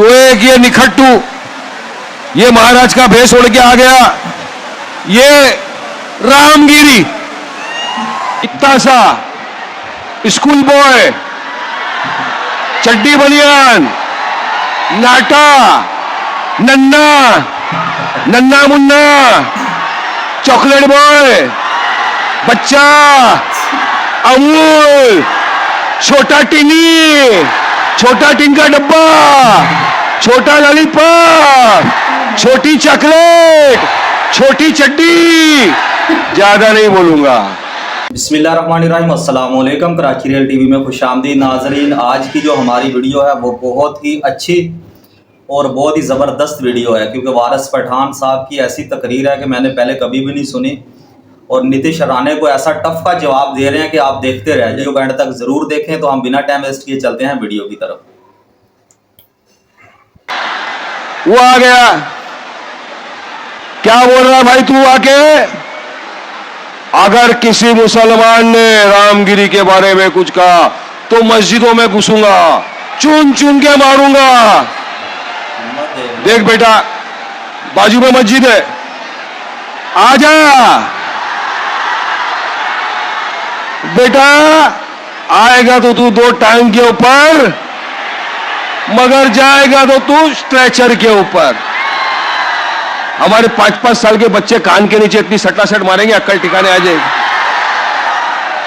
तो एक ये निखट्टू, ये महाराज का भेष ओढ़ के आ गया, ये रामगिरी इतना सा स्कूल बॉय, चड्डी बनियान, नाटा, नन्ना नन्ना मुन्ना, चॉकलेट बॉय, बच्चा, अमूल, छोटा टिनी, छोटा टिन का डब्बा, छोटा लॉलीपॉप, छोटी चॉकलेट, छोटी चड्डी, ज्यादा नहीं बोलूंगा। बिस्मिल्लाहिर्रहमानिर्रहीम, अस्सलाम वालेकुम। कराची रियल टीवी में खुशामदीद नाजरीन। आज की जो हमारी वीडियो है वो बहुत ही अच्छी और बहुत ही ज़बरदस्त वीडियो है, क्योंकि वारिस पठान साहब की ऐसी तकरीर है कि मैंने पहले कभी भी नहीं सुनी, और नीतीश राणे को ऐसा टफ का जवाब दे रहे हैं कि आप देखते रह जाइए, एंड तक ज़रूर देखें। तो हम बिना टाइम वेस्ट किए चलते हैं वीडियो की तरफ। वो आ गया, क्या बोल रहा भाई तू आके? अगर किसी मुसलमान ने रामगिरी के बारे में कुछ कहा तो मस्जिदों में घुसूंगा, चुन चुन के मारूंगा। देख बेटा, बाजू में मस्जिद है, आजा बेटा। आएगा तो तू 2 टांग के ऊपर, मगर जाएगा तो तू स्ट्रेचर के ऊपर। हमारे 5-5 साल के बच्चे कान के नीचे इतनी सटासट मारेंगे, अक्ल ठिकाने आ जाएगी।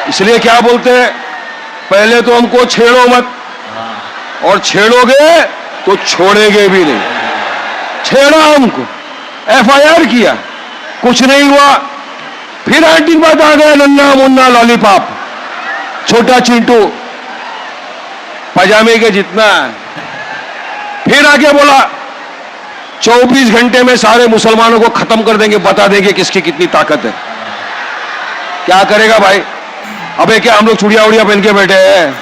इसलिए क्या बोलते हैं, पहले तो हमको छेड़ो मत, और छेड़ोगे तो छोड़ेंगे भी नहीं। छेड़ा हमको, FIR किया, कुछ नहीं हुआ, फिर आंटी बात आ गया, नन्ना मुन्ना लॉलीपॉप, छोटा चिंटू, पजामे के जितना। फिर आगे बोला 24 घंटे में सारे मुसलमानों को खत्म कर देंगे, बता देंगे किसकी कितनी ताकत है। क्या करेगा भाई? अबे क्या हम लोग चुड़िया उड़िया पहन के बैठे हैं?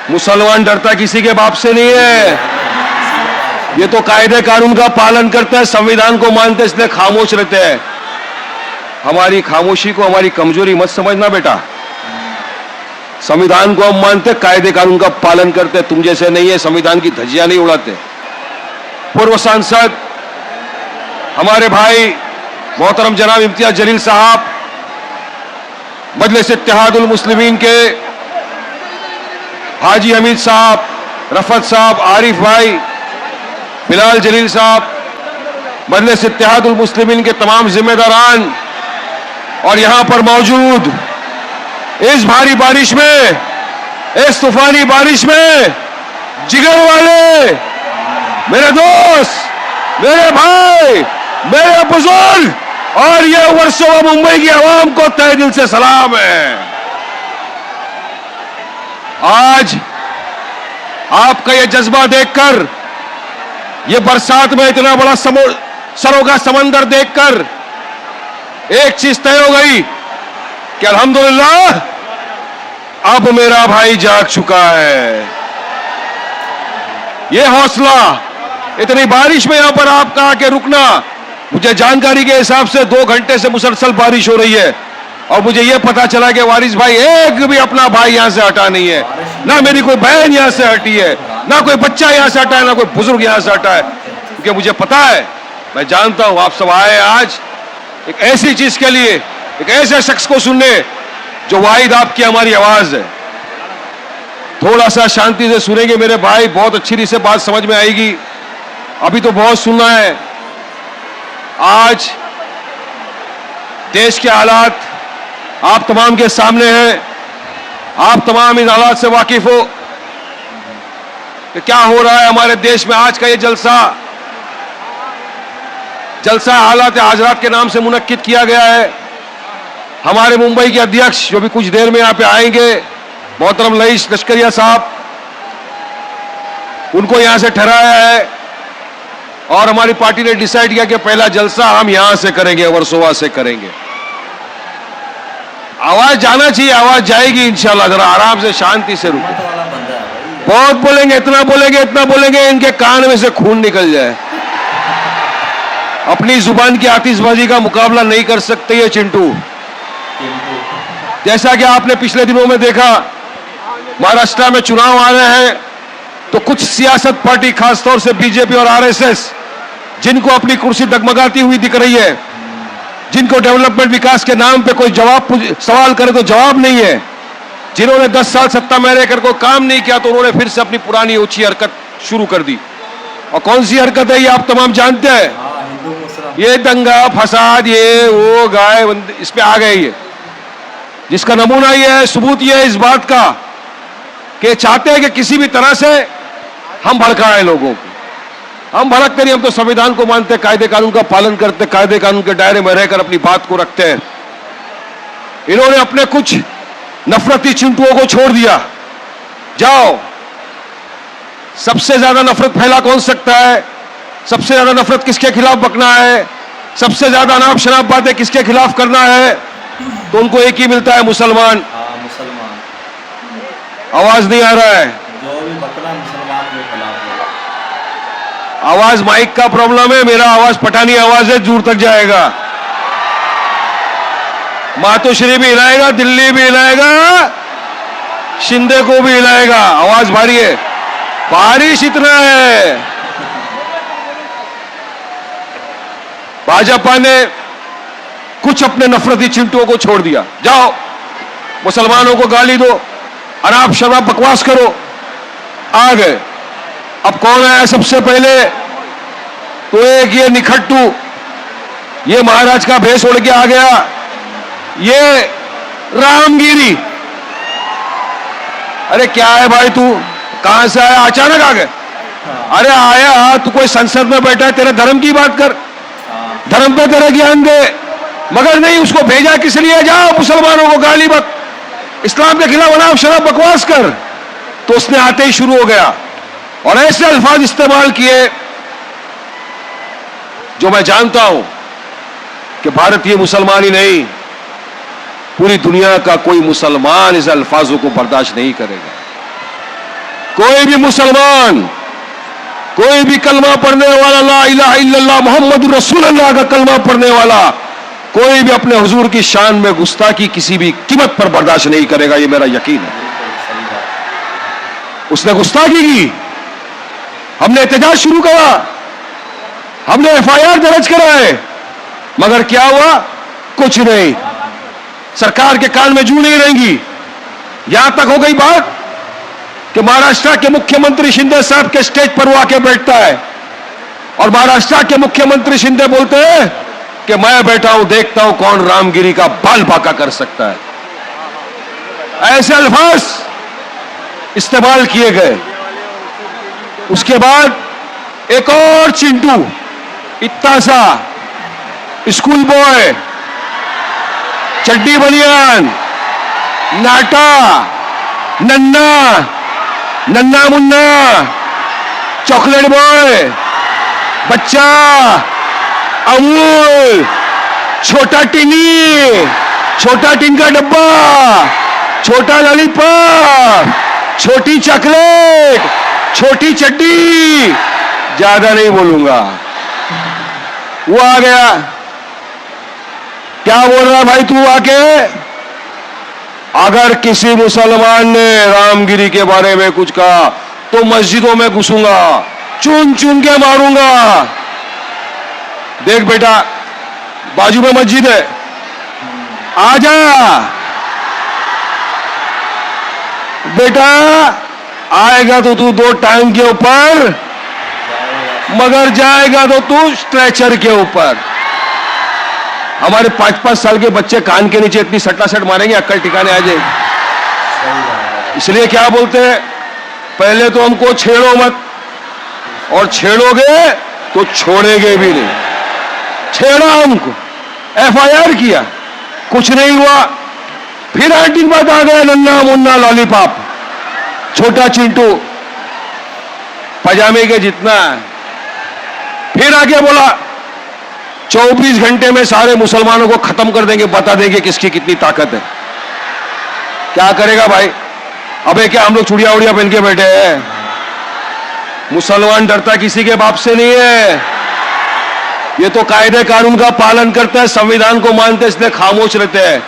मुसलमान डरता किसी के बाप से नहीं है, ये तो कायदे कानून का पालन करते हैं, संविधान को मानते, इसलिए खामोश रहते हैं। हमारी खामोशी को हमारी कमजोरी मत समझना बेटा। संविधान को हम मानते, कायदे कानून का पालन करते, तुम जैसे नहीं है, संविधान की धज्जियां नहीं उड़ाते। पूर्व सांसद हमारे भाई मोहतरम जनाब इम्तियाज जलील साहब, मजलिस इत्तेहादुल मुस्लिमीन के हाजी हमीद साहब, रफत साहब, आरिफ भाई, बिलाल जलील साहब, मजलिस इत्तेहादुल मुस्लिमीन के तमाम जिम्मेदारान, और यहां पर मौजूद इस भारी बारिश में, इस तूफानी बारिश में जिगर वाले मेरे दोस्त, मेरे भाई, मेरे बुजुर्ग, और ये वर्सोवा मुंबई की आवाम को तहे दिल से सलाम है। आज आपका ये जज्बा देखकर, ये बरसात में इतना बड़ा सरों का समंदर देखकर एक चीज तय हो गई कि अल्हम्दुलिल्लाह अब मेरा भाई जाग चुका है। ये हौसला, इतनी बारिश में यहां पर आपका आके रुकना, मुझे जानकारी के हिसाब से 2 घंटे से मुसलसल बारिश हो रही है, और मुझे यह पता चला कि वारिस भाई एक भी अपना भाई यहां से हटा नहीं है, ना मेरी कोई बहन यहां से हटी है, ना कोई बच्चा यहां से हटा है, ना कोई बुजुर्ग यहां से हटा है। क्योंकि मुझे पता है, मैं जानता हूं आप सब आए आज एक ऐसी चीज के लिए, एक ऐसे शख्स को सुनने जो वाहिद आपकी हमारी आवाज है। थोड़ा सा शांति से सुनेंगे मेरे भाई, बहुत अच्छी रीत से बात समझ में आएगी। अभी तो बहुत सुनना है। आज देश के हालात आप तमाम के सामने हैं, आप तमाम इन हालात से वाकिफ हो कि क्या हो रहा है हमारे देश में। आज का ये जलसा हालात हाजरात के नाम से मुनक्किद किया गया है। हमारे मुंबई के अध्यक्ष, जो भी कुछ देर में यहां पे आएंगे, मोहतरम रईस लश्करिया साहब, उनको यहां से ठहराया है, और हमारी पार्टी ने डिसाइड किया कि पहला जलसा हम यहां से करेंगे, वर्सोवा से करेंगे। आवाज जाना चाहिए, आवाज जाएगी इंशाल्लाह। जरा आराम से शांति से रुको। बहुत बोलेंगे, इतना बोलेंगे इनके कान में से खून निकल जाए। अपनी जुबान की आतिशबाजी का मुकाबला नहीं कर सकते ये चिंटू। जैसा कि आपने पिछले दिनों में देखा, महाराष्ट्र में चुनाव आ रहे हैं, तो कुछ सियासत पार्टी, खासतौर से बीजेपी और आरएसएस, जिनको अपनी कुर्सी डगमगाती हुई दिख रही है, जिनको डेवलपमेंट विकास के नाम पे कोई सवाल करे तो जवाब नहीं है, जिन्होंने 10 साल सत्ता में रहकर कोई काम नहीं किया, तो उन्होंने फिर से अपनी पुरानी ऊंची हरकत शुरू कर दी। और कौन सी हरकत है ये आप तमाम जानते हैं। ये दंगा फसाद, ये वो गाय इस पे आ गए ये, जिसका नमूना ये है, सबूत ये है इस बात का कि चाहते हैं कि किसी भी तरह से हम भड़काएं लोगों को। हम भड़कते नहीं, हम तो संविधान को मानते, कायदे कानून का पालन करते, कायदे कानून के दायरे में रहकर अपनी बात को रखते हैं। इन्होंने अपने कुछ नफरती चिंटुओं को छोड़ दिया। जाओ, सबसे ज्यादा नफरत फैला कौन सकता है, सबसे ज्यादा नफरत किसके खिलाफ बकना है, सबसे ज्यादा अनाप शनाप बातें किसके खिलाफ करना है, तो उनको एक ही मिलता है, मुसलमान। मुसलमान। आवाज नहीं आ रहा है, जो भी बकरा मुसलमान के खिलाफ होगा। आवाज माइक का प्रॉब्लम है, मेरा आवाज पठानी आवाज है, दूर तक जाएगा। मातोश्री भी हिलाएगा, दिल्ली भी हिलाएगा, शिंदे को भी हिलाएगा। आवाज भारी है, बारिश इतना है। भाजपा ने कुछ अपने नफरती चिंटुओं को छोड़ दिया। जाओ, मुसलमानों को गाली दो, अनाप शनाप बकवास करो, आ गए। अब कौन आया सबसे पहले, तो एक ये निखट्टू, ये महाराज का भेष उड़ के आ गया, ये रामगिरी। अरे क्या है भाई, तू कहां से आया, अचानक आ गए। अरे आया, तू कोई संसद में बैठा है, तेरे धर्म की बात कर, धर्म पे तेरा ज्ञान दे, मगर नहीं, उसको भेजा किस लिए, जाओ मुसलमानों को गाली बक, इस्लाम के खिलाफ अनाप शनाप बकवास कर। तो उसने आते ही शुरू हो गया और ऐसे अल्फाज इस्तेमाल किए जो मैं जानता हूं कि भारतीय मुसलमान ही नहीं, पूरी दुनिया का कोई मुसलमान इस अल्फाजों को बर्दाश्त नहीं करेगा। कोई भी मुसलमान, कोई भी कलमा पढ़ने वाला, ला इलाहा इल्लल्लाह मोहम्मद रसूलुल्लाह का कलमा पढ़ने वाला, कोई भी अपने हुजूर की शान में गुस्ताखी किसी भी कीमत पर बर्दाश्त नहीं करेगा, ये मेरा यकीन है। उसने गुस्ताखी की, हमने एहतजाज शुरू करा, हमने एफआईआर दर्ज कराए, मगर क्या हुआ, कुछ नहीं। सरकार के कान में जू नहीं रहेंगी। यहां तक हो गई बात कि महाराष्ट्र के मुख्यमंत्री शिंदे साहब के स्टेज पर वो आके बैठता है और महाराष्ट्र के मुख्यमंत्री शिंदे बोलते हैं कि मैं बैठा हूं, देखता हूं कौन रामगिरी का बाल बांका कर सकता है। ऐसे अल्फाज इस्तेमाल किए गए। उसके बाद एक और चिंटू, इतना सा स्कूल बॉय, चड्डी बनियान, नाटा, नन्ना, नन्ना मुन्ना, चॉकलेट बॉय, बच्चा, अमूल, छोटा टिनी, छोटा टिन का डब्बा, छोटा लॉलीपॉप, छोटी चॉकलेट, छोटी चड्डी, ज्यादा नहीं बोलूंगा। वो आ गया, क्या बोल रहा भाई तू आके, अगर किसी मुसलमान ने रामगिरी के बारे में कुछ कहा तो मस्जिदों में घुसूंगा, चुन चुन के मारूंगा। देख बेटा, बाजू में मस्जिद है, आजा बेटा, आएगा तो तू 2 टांग के ऊपर, मगर जाएगा तो तू स्ट्रेचर के ऊपर। हमारे 5-5 साल के बच्चे कान के नीचे इतनी सटासट मारेंगे, अक्ल ठिकाने आ जाएगी। इसलिए क्या बोलते हैं, पहले तो हमको छेड़ो मत, और छेड़ोगे तो छोड़ेंगे भी नहीं। छेड़ा हमको, एफआईआर किया, कुछ नहीं हुआ, फिर आंटी के बाद आ गया नन्ना मुन्ना लॉलीपॉप, छोटा चिंटू, पजामे के जितना। फिर आगे बोला 24 घंटे में सारे मुसलमानों को खत्म कर देंगे, बता देंगे किसकी कितनी ताकत है। क्या करेगा भाई, अबे क्या हम लोग चुड़िया उड़िया पहन के बैठे हैं? मुसलमान डरता किसी के बाप से नहीं है, ये तो कायदे कानून का पालन करता है, संविधान को मानते हैं, इसलिए खामोश रहते हैं।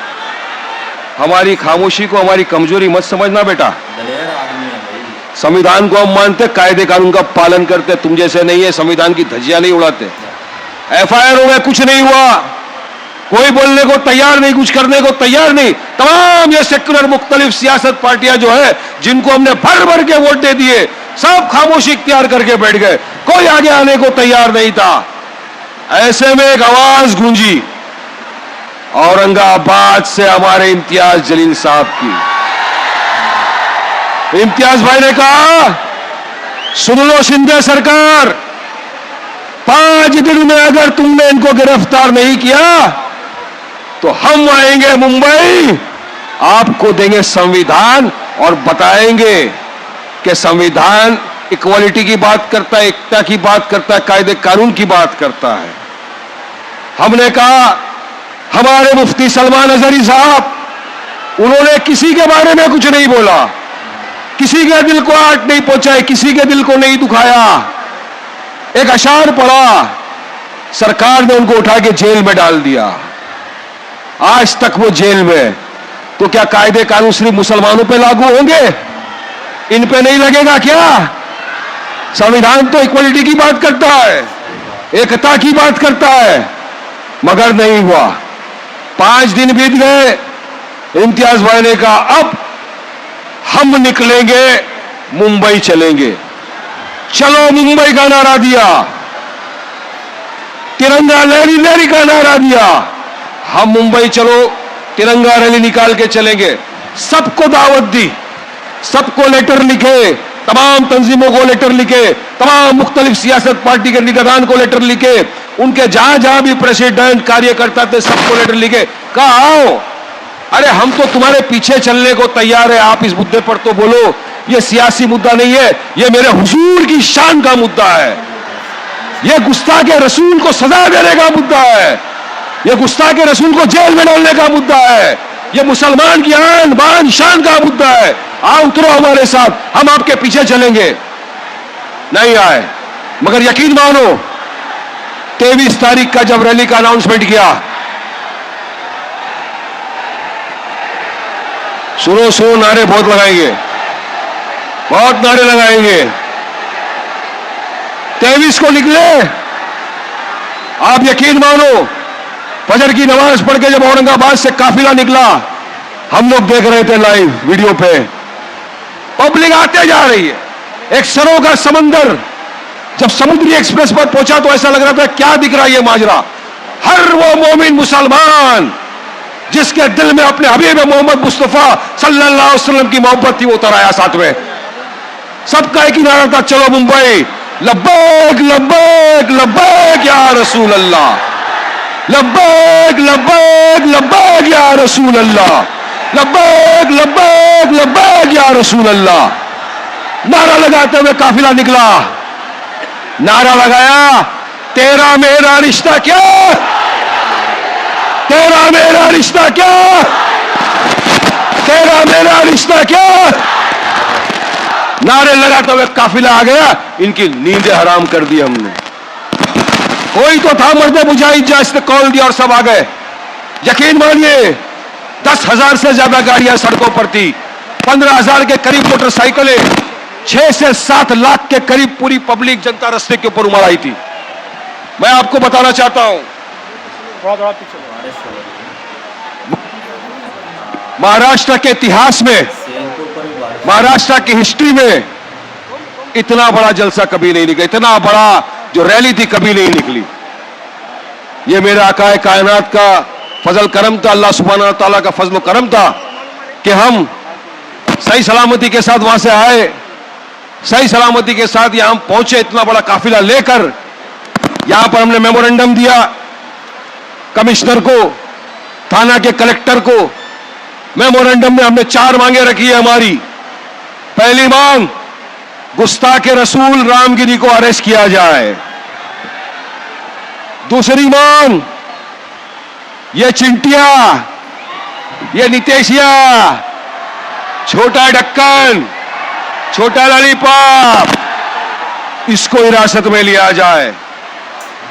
हमारी खामोशी को हमारी कमजोरी मत समझना बेटा। दलेर आदमी है भाई। संविधान को हम मानते, कायदे कानून का पालन करते, तुम जैसे नहीं है, संविधान की धज्जियां नहीं उड़ाते। एफआईआर हो गया, कुछ नहीं हुआ, कोई बोलने को तैयार नहीं, कुछ करने को तैयार नहीं। तमाम ये सेक्युलर मुख्तलिफ सियासत पार्टियां जो है, जिनको हमने भर भर के वोट दे दिए, सब खामोशी इख्तियार करके बैठ गए, कोई आगे आने को तैयार नहीं था। ऐसे में एक आवाज गूंजी औरंगाबाद से हमारे इम्तियाज जलील साहब की। इम्तियाज भाई ने कहा, सुन लो शिंदे सरकार, 5 दिन में अगर तुमने इनको गिरफ्तार नहीं किया तो हम आएंगे मुंबई, आपको देंगे संविधान और बताएंगे कि संविधान इक्वालिटी की बात करता है, एकता की बात करता है, कायदे कानून की बात करता है। हमने कहा, हमारे मुफ्ती सलमान अजहरी साहब, उन्होंने किसी के बारे में कुछ नहीं बोला, किसी के दिल को आट नहीं पहुंचाई, किसी के दिल को नहीं दुखाया। एक अशार पढ़ा, सरकार ने उनको उठा के जेल में डाल दिया, आज तक वो जेल में। तो क्या कायदे कानून सिर्फ मुसलमानों पे लागू होंगे, इन पे नहीं लगेगा क्या? संविधान तो इक्वलिटी की बात करता है, एकता की बात करता है, मगर नहीं हुआ। 5 दिन बीत गए, इम्तियाज भाई ने कहा, अब हम निकलेंगे, मुंबई चलेंगे। चलो मुंबई का नारा दिया, तिरंगा लहरी लहरी का नारा दिया, हम मुंबई चलो, तिरंगा रैली निकाल के चलेंगे। सबको दावत दी, सबको लेटर लिखे, तमाम तंजीमों को लेटर लिखे, तमाम मुख्तलिफ सियासत पार्टी के लीडरान को लेटर लिखे, उनके जहां जहां भी प्रेसिडेंट कार्यकर्ता थे सबको लेटर लिखे, कहा आओ, अरे हम तो तुम्हारे पीछे चलने को तैयार है, आप इस मुद्दे पर तो बोलो, ये सियासी मुद्दा नहीं है, ये मेरे हुजूर की शान का मुद्दा है, ये गुस्ताखे रसूल को सजा देने का मुद्दा है, ये गुस्ताखे रसूल को जेल में डालने का मुद्दा है, ये मुसलमान की आन बान शान का मुद्दा है। आओ उतरो हमारे साथ, हम आपके पीछे चलेंगे। नहीं आए, मगर यकीन मानो 23 तारीख का जब रैली का अनाउंसमेंट किया, सुनो सुनो, नारे बहुत लगाएंगे, बहुत नारे लगाएंगे। 23 को निकले, आप यकीन मानो, फजर की नमाज पढ़ के जब औरंगाबाद से काफिला निकला, हम लोग देख रहे थे लाइव वीडियो पे, पब्लिक आते जा रही है, एक सरों का समंदर। जब समुद्री एक्सप्रेस पर पहुंचा तो ऐसा लग रहा था क्या दिख रहा है ये माजरा। हर वो मोमिन मुसलमान जिसके दिल में अपने हबीब मोहम्मद मुस्तफा सल्लल्लाहु अलैहि वसल्लम की मोहब्बत थी, वो उतर आया साथ में। सबका एक ही नारा था, चलो मुंबई, लब्बैक लब्बैक लब्बैक या रसूल अल्लाह, लब्बैक लब्बैक लब्बैक या रसूल अल्लाह, लब्बैक लब्बैक लब्बैक या रसूल अल्लाह। नारा लगाते हुए काफिला निकला, नारा लगाया, तेरा मेरा रिश्ता क्या, तेरा मेरा रिश्ता क्या, तेरा मेरा रिश्ता क्या। नारे लगाते हुए काफिला आ गया, इनकी नींदें हराम कर दी हमने। कोई तो था मर्दे मुजाहिद इजाजत कॉल दिया और सब आ गए। यकीन मानिए 10,000 से ज्यादा गाड़ियां सड़कों पर थी, 15,000 के करीब मोटरसाइकिलें, 6 से 7 लाख के करीब पूरी पब्लिक जनता रास्ते के ऊपर उमड़ आई थी। मैं आपको बताना चाहता हूं, महाराष्ट्र के इतिहास में, महाराष्ट्र की हिस्ट्री में इतना बड़ा जलसा कभी नहीं निकला, इतना बड़ा जो रैली थी कभी नहीं निकली। ये मेरे आकाए कायनात का फजल करम था, अल्लाह सुब्हानहू व तआला का फजल करम था कि हम सही सलामती के साथ वहां से आए, सही सलामती के साथ यहां पहुंचे, इतना बड़ा काफिला लेकर। यहां पर हमने मेमोरेंडम दिया कमिश्नर को, थाना के कलेक्टर को। मेमोरेंडम में हमने 4 मांगे रखी है हमारी। पहली मांग, गुस्ताखे रसूल रामगिरी को अरेस्ट किया जाए। दूसरी मांग, ये चिंटिया, ये नितेशिया, छोटा ढक्कन, छोटा लॉलीपॉप, इसको हिरासत में लिया जाए।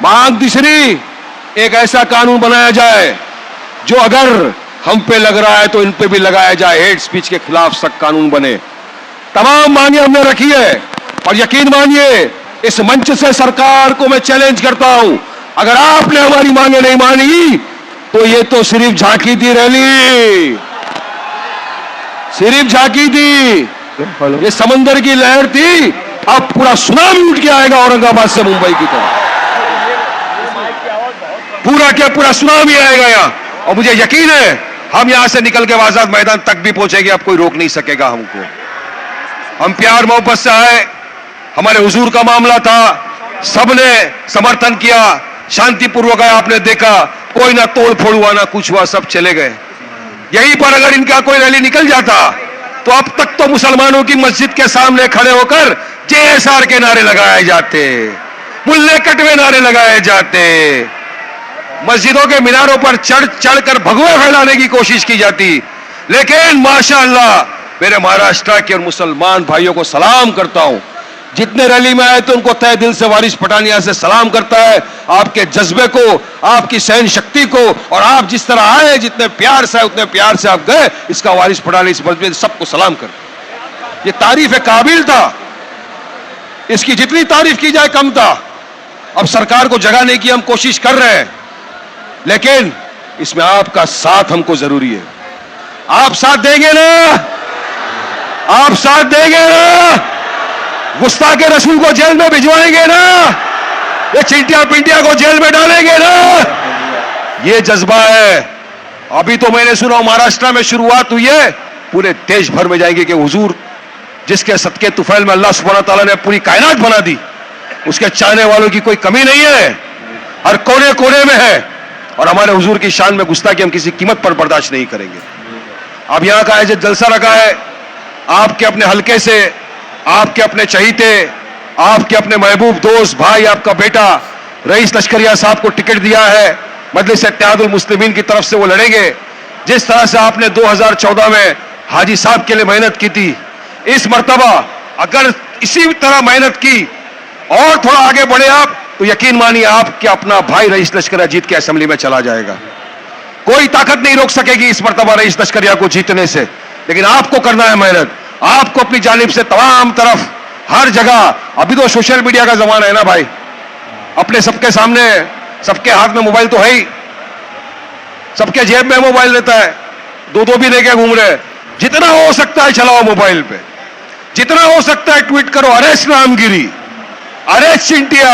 मांग तीसरी, एक ऐसा कानून बनाया जाए जो अगर हम पे लग रहा है तो इन पे भी लगाया जाए, हेट स्पीच के खिलाफ सख्त कानून बने। तमाम मांगे हमने रखी है। और यकीन मानिए, इस मंच से सरकार को मैं चैलेंज करता हूं, अगर आपने हमारी मांगे नहीं मानी तो ये तो सिर्फ झांकी थी रैली, सिर्फ झांकी थी, ये समंदर की लहर थी। अब पूरा सुनामी उठ के आएगा औरंगाबाद से मुंबई की तरफ, पूरा क्या पूरा सुनामी आएगा यहाँ। और मुझे यकीन है हम यहां से निकल के आजाद मैदान तक भी पहुंचेंगे, अब कोई रोक नहीं सकेगा हमको। हम प्यार मोहब्बत से आए, हमारे हुजूर का मामला था, सबने समर्थन किया, शांतिपूर्वक आया। आपने देखा कोई ना तोड़ फोड़ हुआ ना कुछ हुआ, सब चले गए। यहीं पर अगर इनका कोई रैली निकल जाता तो अब तक तो मुसलमानों की मस्जिद के सामने खड़े होकर JSR के नारे लगाए जाते, मुल्ले कटवे नारे लगाए जाते, मस्जिदों के मीनारों पर चढ़ चढ़कर भगवे फैलाने की कोशिश की जाती। लेकिन माशाअल्लाह मेरे महाराष्ट्र के और मुसलमान भाइयों को सलाम करता हूं, जितने रैली में आए तो उनको तहे दिल से वारिस पठानिया से सलाम करता है, आपके जज्बे को, आपकी सहन शक्ति को, और आप जिस तरह आए, जितने प्यार से आए उतने प्यार से आप गए, इसका वारिस पठानी इस मस्जिद सबको सलाम कर। ये तारीफ काबिल था, इसकी जितनी तारीफ की जाए कम था। अब सरकार को जगाने की हम कोशिश कर रहे हैं, लेकिन इसमें आपका साथ हमको जरूरी है। आप साथ देंगे ना? आप साथ देंगे ना? गुस्ताखे रसूल को जेल में भिजवाएंगे ना? ये चिंटिया पिंटिया को जेल में डालेंगे ना? ये जज्बा है। अभी तो मैंने सुना महाराष्ट्र में शुरुआत हुई है, पूरे देश भर में जाएंगे कि हुजूर जिसके सदके तुफैल में अल्लाह सुब्हानहू तआला ने पूरी कायनात बना दी, उसके चाहने वालों की कोई कमी नहीं है, हर कोने कोने में है। और हमारे हुजूर की शान में गुस्ताखी हम किसी कीमत पर बर्दाश्त नहीं करेंगे। अब यहां का जो जलसा रखा है, आपके अपने हलके से, आपके अपने चहीते, आपके अपने महबूब दोस्त भाई, आपका बेटा रईस लश्करिया साहब को टिकट दिया है, मजलिस इत्तेहादुल मुस्लिमीन की तरफ से वो लड़ेंगे। जिस तरह से आपने 2014 में हाजी साहब के लिए मेहनत की थी, इस मर्तबा अगर इसी तरह मेहनत की और थोड़ा आगे बढ़े आप, तो यकीन मानिए आपके अपना भाई रईस लश्करिया जीत के असेंबली में चला जाएगा। कोई ताकत नहीं रोक सकेगी इस मर्तबा रईस लश्करिया को जीतने से। लेकिन आपको करना है मेहनत, आपको अपनी जानिब से तमाम तरफ हर जगह। अभी तो सोशल मीडिया का जमाना है ना भाई, अपने सबके सामने, सबके हाथ में मोबाइल तो है ही, सबके जेब में मोबाइल रहता है, दो दो भी लेके घूम रहे। जितना हो सकता है चलाओ मोबाइल पे, जितना हो सकता है ट्वीट करो, अरेस्ट रामगिरी, अरेस्ट चिंटिया,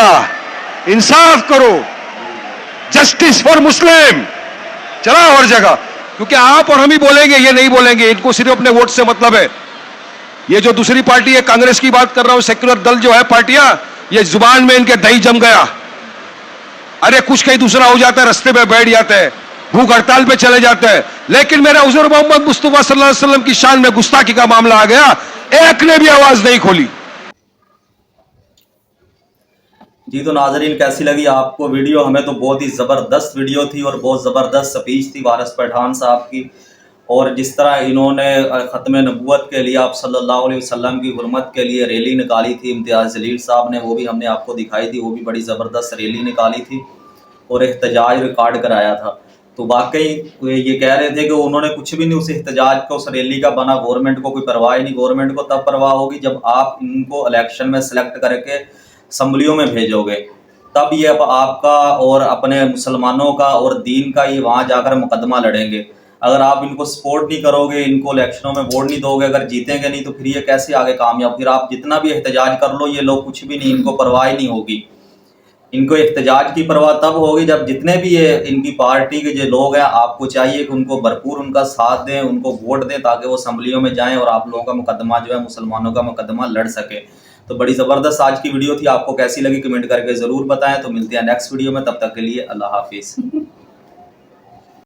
इंसाफ करो, जस्टिस फॉर मुस्लिम, चलाओ हर जगह। क्योंकि आप और हम ही बोलेंगे, ये नहीं बोलेंगे, इनको सिर्फ अपने वोट से मतलब है। ये जो दूसरी पार्टी है, कांग्रेस की बात कर रहा हूं, सेक्युलर दल जो है पार्टियां, ये जुबान में इनके दही जम गया। अरे कुछ कहीं दूसरा हो जाता है, रास्ते पे बैठ जाते हैं, भूख हड़ताल पे चले जाते हैं। लेकिन मेरे हुजूर मोहम्मद मुस्तफा सल्लल्लाहु अलैहि वसल्लम की शान में गुस्ताखी का मामला आ गया, एक ने भी आवाज नहीं खोली। जी तो नाजरीन, कैसी लगी आपको वीडियो? हमें तो बहुत ही ज़बरदस्त वीडियो थी और बहुत ज़बरदस्त स्पीच थी वारिस पठान साहब की। और जिस तरह इन्होंने ख़त्म नबूवत के लिए, आप सल्लल्लाहु अलैहि वसल्लम की हुर्मत के लिए रैली निकाली थी, इम्तियाज़ जलील साहब ने, वो भी हमने आपको दिखाई थी, वो भी बड़ी ज़बरदस्त रैली निकाली थी और एहतजाज रिकॉर्ड कराया था। तो वाकई ये कह रहे थे कि उन्होंने कुछ भी नहीं उस एहतजाज को, उस रैली का बना, गवर्नमेंट को कोई परवाह ही नहीं। गवर्नमेंट को तब परवाह होगी जब आप इनको इलेक्शन में सेलेक्ट करके असम्बलियों में भेजोगे, तब ये अब आपका और अपने मुसलमानों का और दीन का ये वहाँ जाकर मुकदमा लड़ेंगे। अगर आप इनको सपोर्ट नहीं करोगे, इनको इलेक्शनों में वोट नहीं दोगे, अगर जीतेंगे नहीं, तो फिर ये कैसे आगे कामयाब? फिर आप जितना भी एहतजाज कर लो, ये लोग कुछ भी नहीं, इनको परवाह ही नहीं होगी। इनको एहतजाज की परवाह तब होगी जब जितने भी ये इनकी पार्टी के जो लोग हैं, आपको चाहिए कि उनको भरपूर उनका साथ दें, उनको वोट दें, ताकि वो असम्बलियों में जाएं और आप लोगों का मुकदमा जो है, मुसलमानों का मुकदमा लड़ सके। तो बड़ी ज़बरदस्त आज की वीडियो थी। आपको कैसी लगी कमेंट करके ज़रूर बताएं। तो मिलते हैं नेक्स्ट वीडियो में, तब तक के लिए अल्लाह हाफिज़।